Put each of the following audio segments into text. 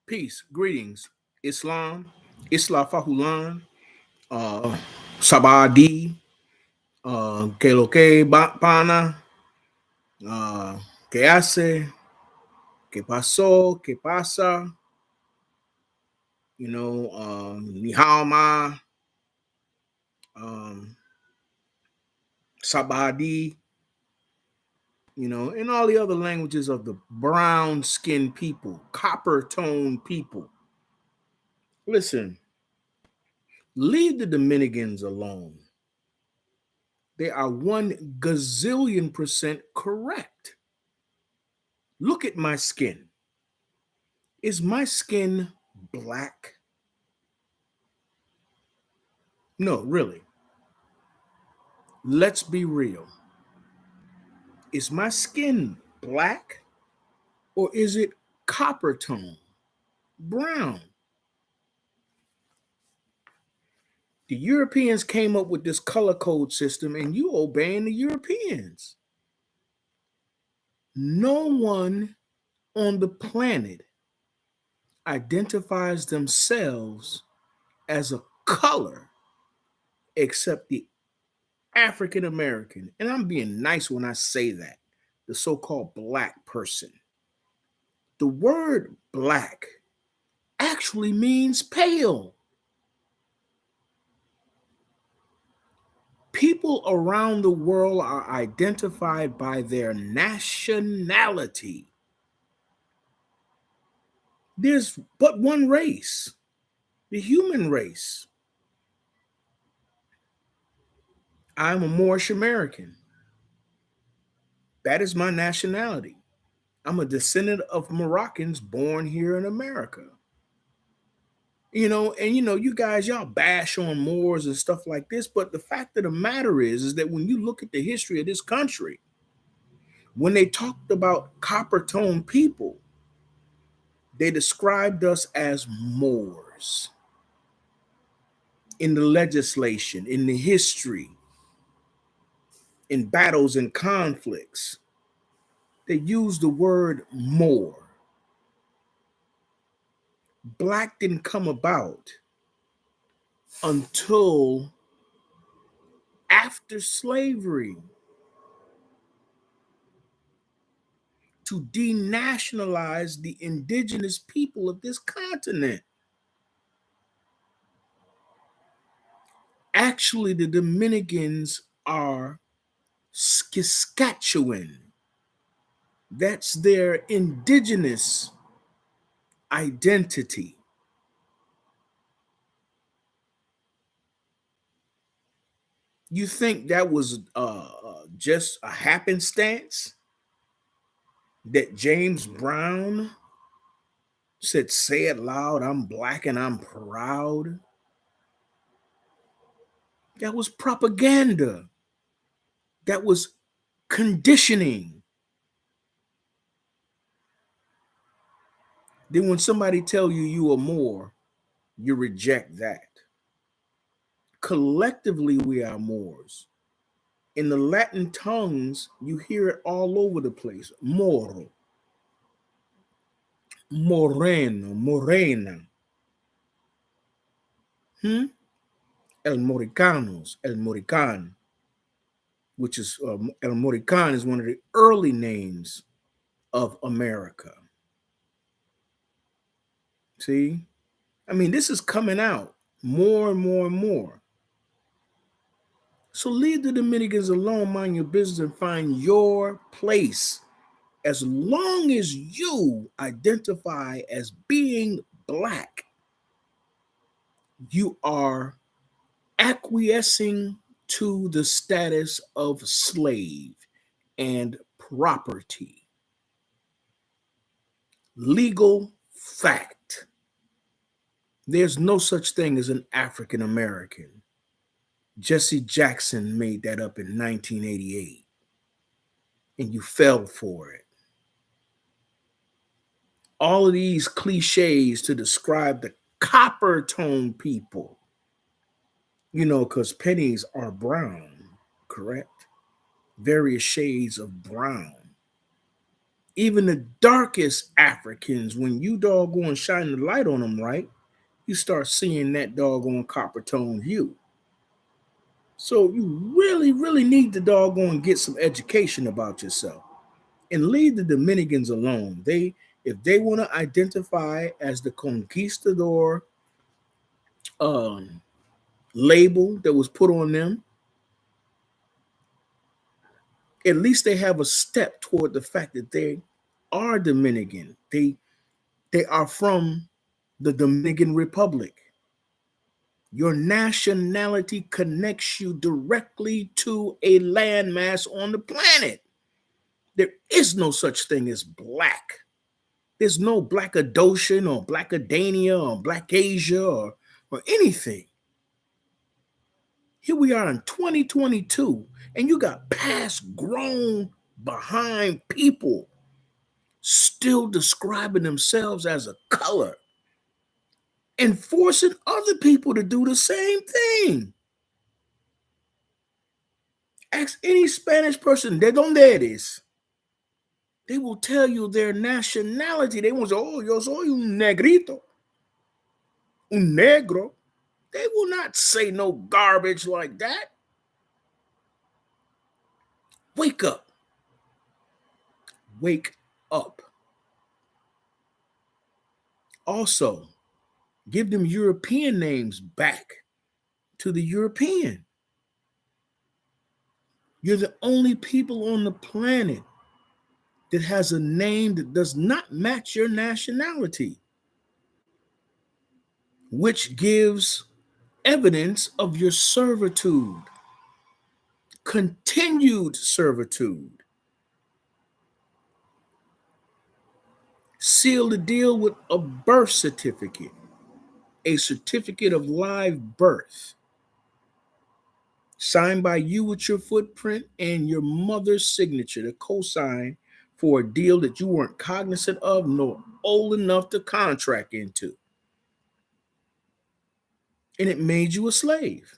Peace, greetings, Islam, Isla Fahulan, uh, Sabadi, que lo que pana, que hace, que pasó, que pasa, ni hao ma, um, Sabadi, and all the other languages of the brown skinned people, copper toned people. Listen, leave the Dominicans alone. They are 1 gazillion% correct. Look at my skin. Is my skin black? No, really. Let's be real. Is my skin black or is it copper tone, brown? The Europeans came up with this color code system and you obeying the Europeans. No one on the planet identifies themselves as a color except the African American. And I'm being nice when I say that, the so called black person. The word black actually means pale. People around the world are identified by their nationality. There's but one race, the human race. I'm a Moorish American. That is my nationality. I'm a descendant of Moroccans born here in America. You guys, y'all bash on Moors and stuff like this, but the fact of the matter is that when you look at the history of this country, when they talked about copper tone people, they described us as Moors. In the legislation, in the history, in battles and conflicts, they used the word Moor. Black didn't come about until after slavery to denationalize the indigenous people of this continent. Actually, the Dominicans are Saskatchewan. That's their indigenous identity. You think that was just a happenstance that James Brown said, "Say it loud, I'm black and I'm proud"? That was propaganda. That was conditioning. Then when somebody tell you you are more, you reject that. Collectively, we are Moors. In the Latin tongues, you hear it all over the place. Moro, moreno, morena. El Moricanos, El Morican, which is El Morican is one of the early names of America. See? I mean, this is coming out more and more and more. So leave the Dominicans alone, mind your business, and find your place. As long as you identify as being black, you are acquiescing to the status of slave and property. Legal fact. There's no such thing as an African American. Jesse Jackson made that up in 1988, and you fell for it. All of these cliches to describe the copper tone people, because pennies are brown, correct? Various shades of brown. Even the darkest Africans, when you doggone shine the light on them, right, you start seeing that doggone copper tone hue. So you really, really need to doggone get some education about yourself and leave the Dominicans alone. If they want to identify as the conquistador um, label that was put on them, at least they have a step toward the fact that they are Dominican. They are from the Dominican Republic. Your nationality connects you directly to a landmass on the planet. There is no such thing as black. There's no Blackadocian or Blackadania or Black Asia or anything. Here we are in 2022, and you got past grown behind people still describing themselves as a color and forcing other people to do the same thing. Ask any Spanish person, ¿de dónde eres? They will tell you their nationality. They won't say, oh, yo soy un negrito, un negro. They will not say no garbage like that. Wake up. Wake up. Also, give them European names back to the European. You're the only people on the planet that has a name that does not match your nationality, which gives evidence of your servitude, continued servitude. Seal the deal with a birth certificate, a certificate of live birth, signed by you with your footprint and your mother's signature to co-sign for a deal that you weren't cognizant of nor old enough to contract into. And it made you a slave.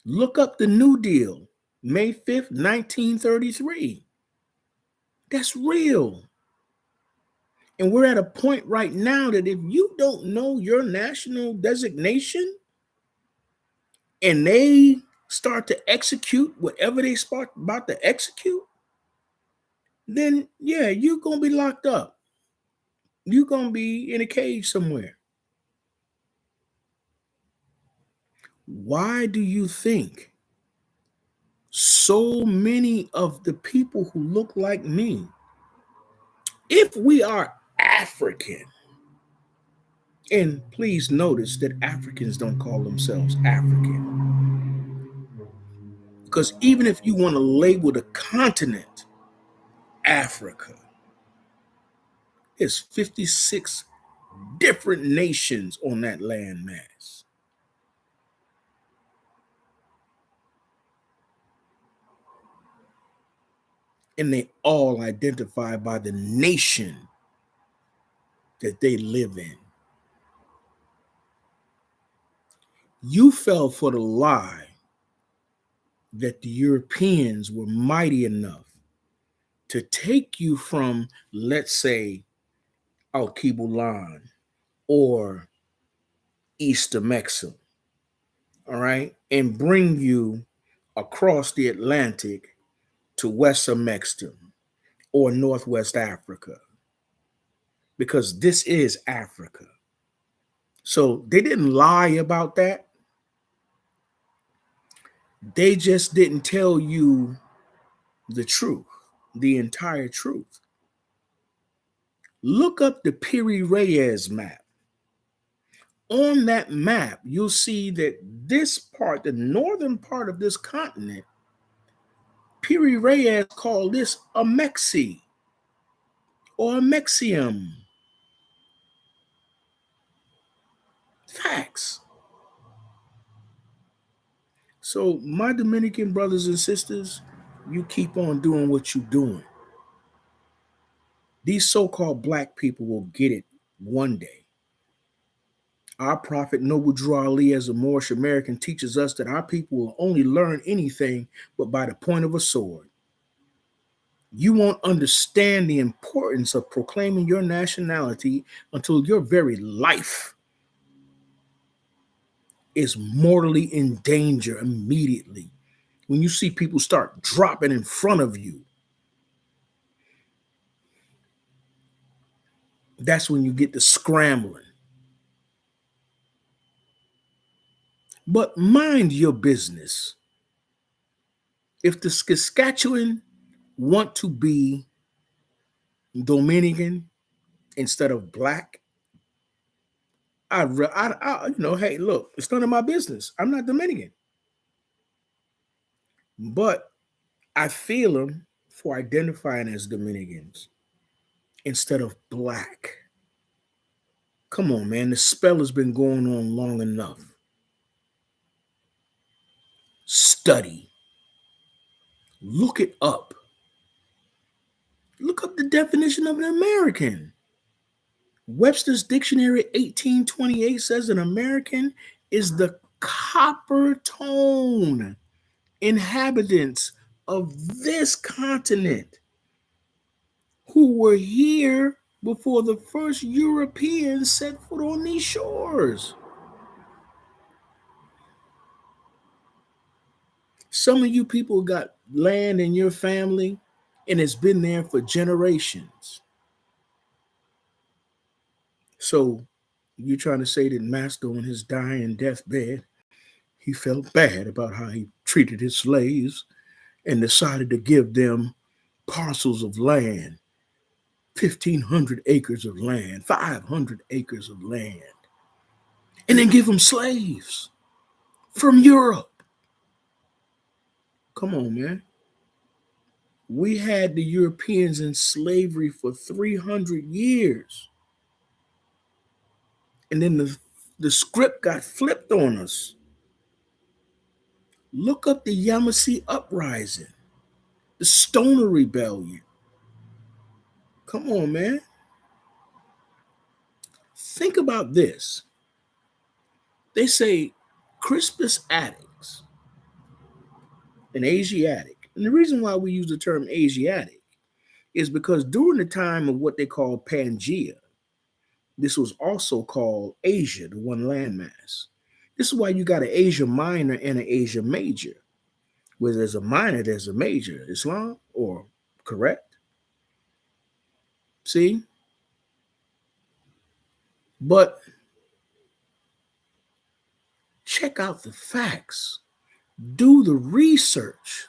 Look up the New Deal, May 5th, 1933. That's real. And we're at a point right now that if you don't know your national designation and they start to execute whatever they start about to execute, then yeah, you're going to be locked up. You're going to be in a cage somewhere. Why do you think so many of the people who look like me, if we are African, and please notice that Africans don't call themselves African, because even if you want to label the continent Africa, there's 56 different nations on that landmass. And they all identify by the nation that they live in. You fell for the lie that the Europeans were mighty enough to take you from, let's say, Alkebulan or East of Mexico, all right, and bring you across the Atlantic to West of Mexico or Northwest Africa, because this is Africa. So they didn't lie about that. They just didn't tell you the truth, the entire truth. Look up the Piri Reyes map. On that map, you'll see that this part, the northern part of this continent, Piri Reyes called this a Mexi or a Mexium. Facts. So, my Dominican brothers and sisters, you keep on doing what you're doing. These so-called black people will get it one day. Our prophet Noble Drew Ali, as a Moorish American, teaches us that our people will only learn anything but by the point of a sword. You won't understand the importance of proclaiming your nationality until your very life is mortally in danger immediately. When you see people start dropping in front of you, that's when you get to scrambling. But mind your business. If the Saskatchewan want to be Dominican instead of black, hey, look, it's none of my business. I'm not Dominican, but I feel them for identifying as Dominicans instead of black. Come on, man. The spell has been going on long enough. Study. Look it up. Look up the definition of an American. Webster's Dictionary 1828 says an American is the copper tone inhabitants of this continent who were here before the first Europeans set foot on these shores. Some of you people got land in your family and it's been there for generations. So you're trying to say that Master on his dying deathbed, he felt bad about how he treated his slaves and decided to give them parcels of land, 1,500 acres of land, 500 acres of land, and then give them slaves from Europe. Come on, man. We had the Europeans in slavery for 300 years. And then the script got flipped on us. Look up the Yamasee Uprising, the Stoner Rebellion. Come on, man. Think about this. They say Crispus Attucks, an Asiatic. And the reason why we use the term Asiatic is because during the time of what they call Pangea, this was also called Asia, the one landmass. This is why you got an Asia Minor and an Asia Major. Where there's a minor, there's a major. Islam, or correct? See? But check out the facts. Do the research.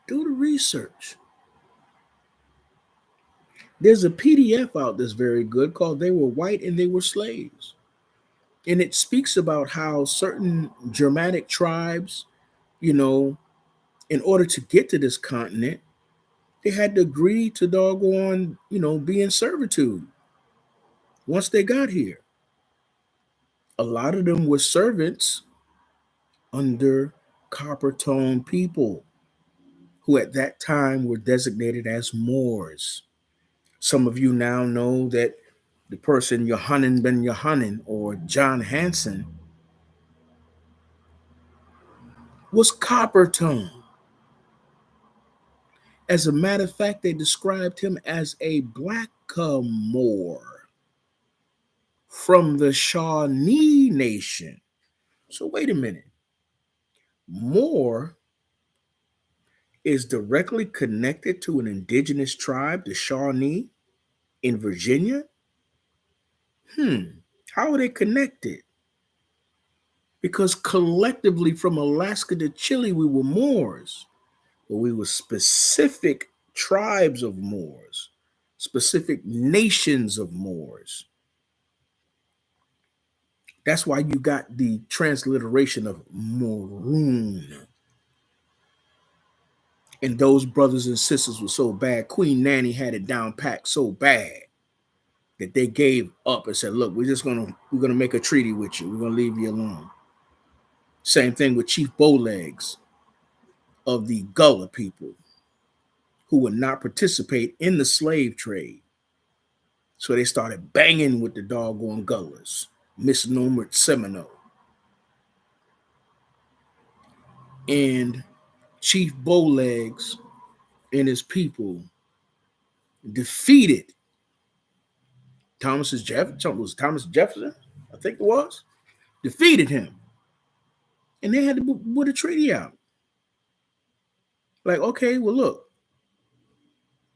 Do the research. There's a PDF out that's very good called They Were White and They Were Slaves. And it speaks about how certain Germanic tribes, you know, in order to get to this continent, they had to agree to doggone, be in servitude once they got here. A lot of them were servants under copper tone people who at that time were designated as Moors. Some of you now know that the person Yohanan ben Yohanan or John Hanson was copper tone. As a matter of fact, they described him as a black Moor from the Shawnee Nation. So wait a minute. Moor is directly connected to an indigenous tribe, the Shawnee in Virginia? How are they connected? Because collectively from Alaska to Chile, we were Moors, but we were specific tribes of Moors, specific nations of Moors. That's why you got the transliteration of Maroon. And those brothers and sisters were so bad. Queen Nanny had it down packed so bad that they gave up and said, look, we're gonna make a treaty with you. We're gonna leave you alone. Same thing with Chief Bowlegs of the Gullah people who would not participate in the slave trade. So they started banging with the doggone Gullahs, misnomered Seminole. And Chief Bowlegs and his people defeated Thomas Jefferson, I think it was, defeated him, and they had to put a treaty out. Like, okay, well, look,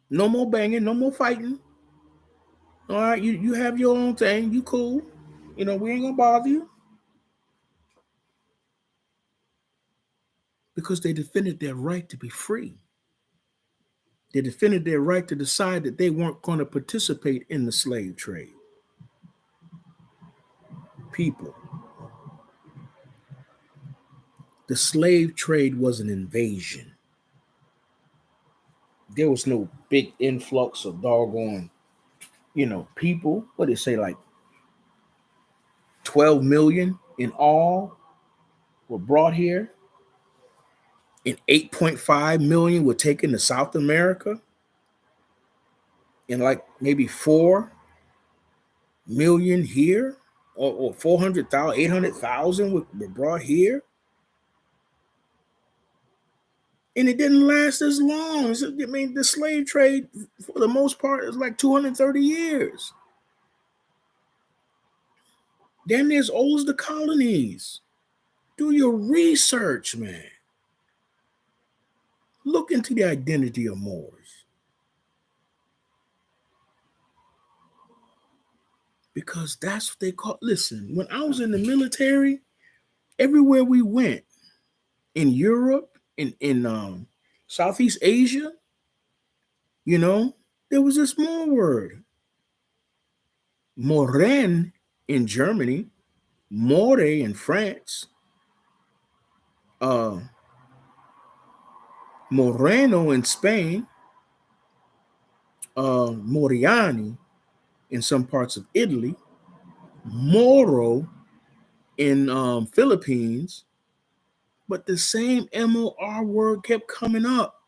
no more banging, no more fighting. All right, you have your own thing, you cool. We ain't gonna bother you because they defended their right to be free. They defended their right to decide that they weren't going to participate in the slave trade. People, the slave trade was an invasion. There was no big influx of doggone, people. What did they say, like 12 million in all were brought here, and 8.5 million were taken to South America, and like maybe 4 million here, or 400,000, 800,000 were brought here. And it didn't last as long. I mean, the slave trade, for the most part, is like 230 years. Damn near as old as the colonies. Do your research, man. Look into the identity of Moors. Because that's what they call. Listen, when I was in the military, everywhere we went, in Europe, in Southeast Asia, there was this Moor word. Moren in Germany, More in France, uh, Moreno in Spain, Moriani in some parts of Italy, Moro in Philippines, but the same MOR word kept coming up.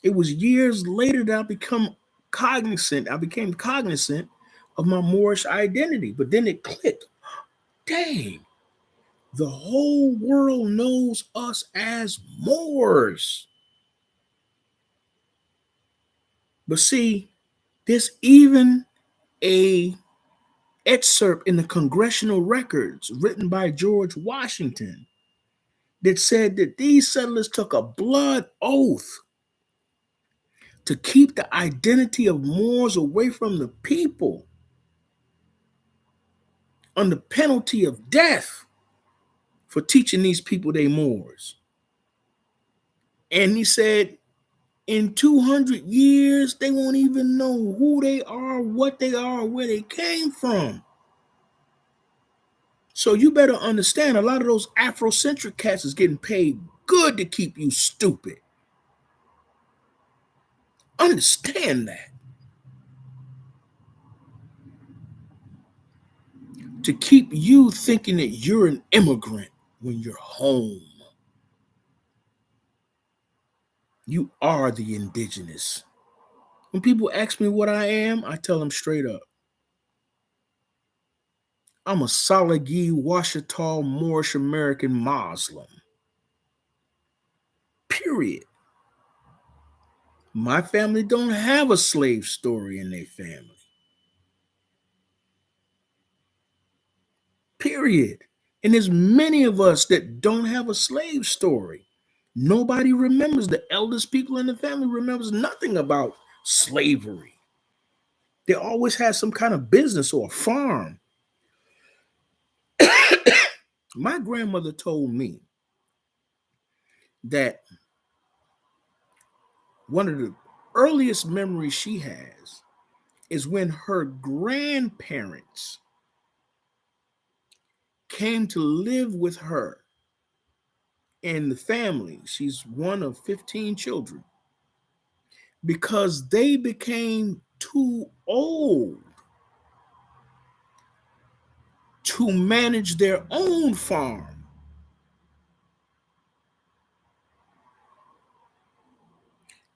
It was years later that I became cognizant of my Moorish identity, but then it clicked. Dang, the whole world knows us as Moors. But see, there's even a excerpt in the congressional records written by George Washington that said that these settlers took a blood oath to keep the identity of Moors away from the people under penalty of death for teaching these people they Moors. And he said, in 200 years, they won't even know who they are, what they are, where they came from. So you better understand, a lot of those Afrocentric cats is getting paid good to keep you stupid. Understand that. To keep you thinking that you're an immigrant when you're home. You are the indigenous. When people ask me what I am, I tell them straight up. I'm a Salagi Washita Moorish American Muslim. Period. My family don't have a slave story in their family. Period. And there's many of us that don't have a slave story. Nobody remembers. The eldest people in the family remembers nothing about slavery. They always had some kind of business or a farm. My grandmother told me that one of the earliest memories she has is when her grandparents came to live with her in the family. She's one of 15 children because they became too old to manage their own farm.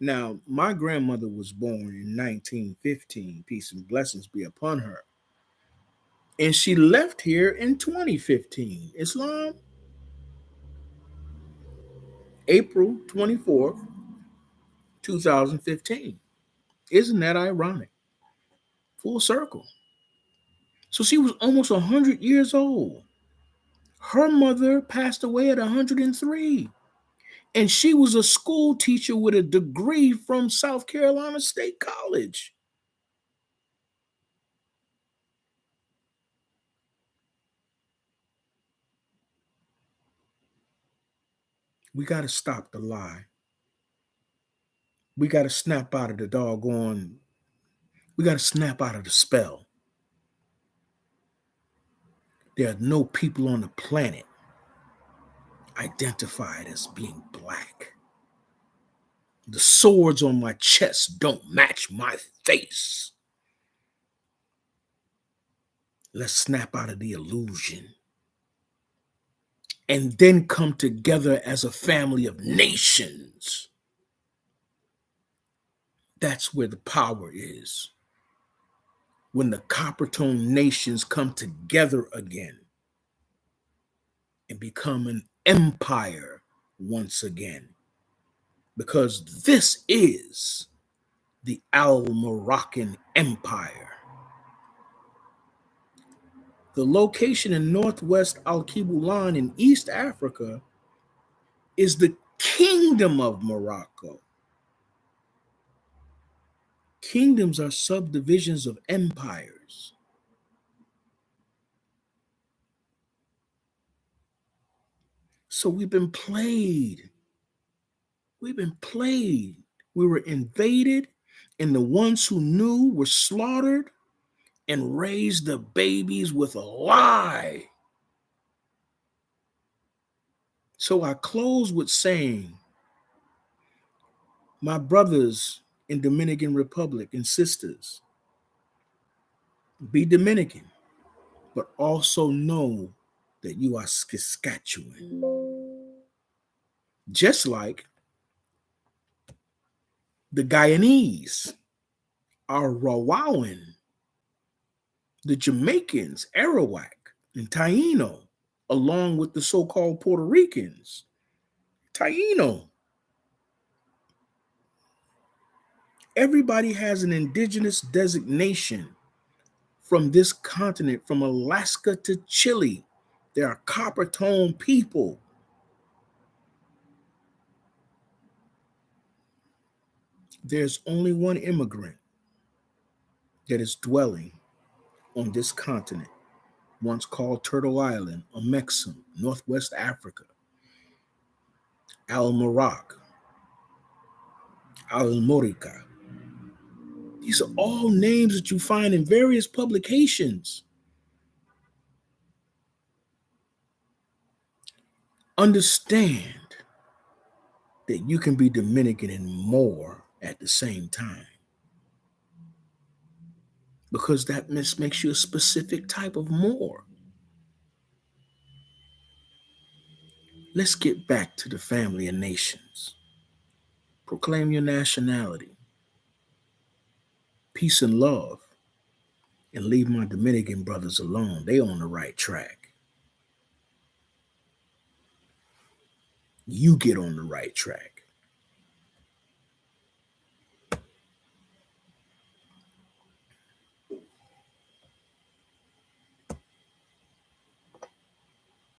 Now, my grandmother was born in 1915, peace and blessings be upon her. And she left here in 2015. Islam, April 24th, 2015. Isn't that ironic? Full circle. So she was almost 100 years old. Her mother passed away at 103. And she was a school teacher with a degree from South Carolina State College. We got to stop the lie. We got to snap out of the doggone, we got to snap out of the spell. There are no people on the planet identified as being black. The swords on my chest don't match my face. Let's snap out of the illusion and then come together as a family of nations. That's where the power is. When the Coppertone nations come together again and become an empire once again. Because this is the Al Moroccan Empire. The location in northwest Al Kibulan in East Africa is the Kingdom of Morocco. Kingdoms are subdivisions of empires. So we've been played. We've been played. We were invaded, and the ones who knew were slaughtered and raised the babies with a lie. So I close with saying, my brothers in Dominican Republic and sisters, be Dominican, but also know that you are Saskatchewan. Just like the Guyanese are Rawawan, the Jamaicans, Arawak, and Taino, along with the so-called Puerto Ricans, Taino. Everybody has an indigenous designation from this continent, from Alaska to Chile. There are Coppertone people. There's only one immigrant that is dwelling on this continent, once called Turtle Island, or Mexam, Northwest Africa, Al Morocco, Al Morica. These are all names that you find in various publications. Understand that you can be Dominican and more at the same time, because that makes you a specific type of more. Let's get back to the family of nations. Proclaim your nationality, peace and love, and leave my Dominican brothers alone. They on the right track. You get on the right track.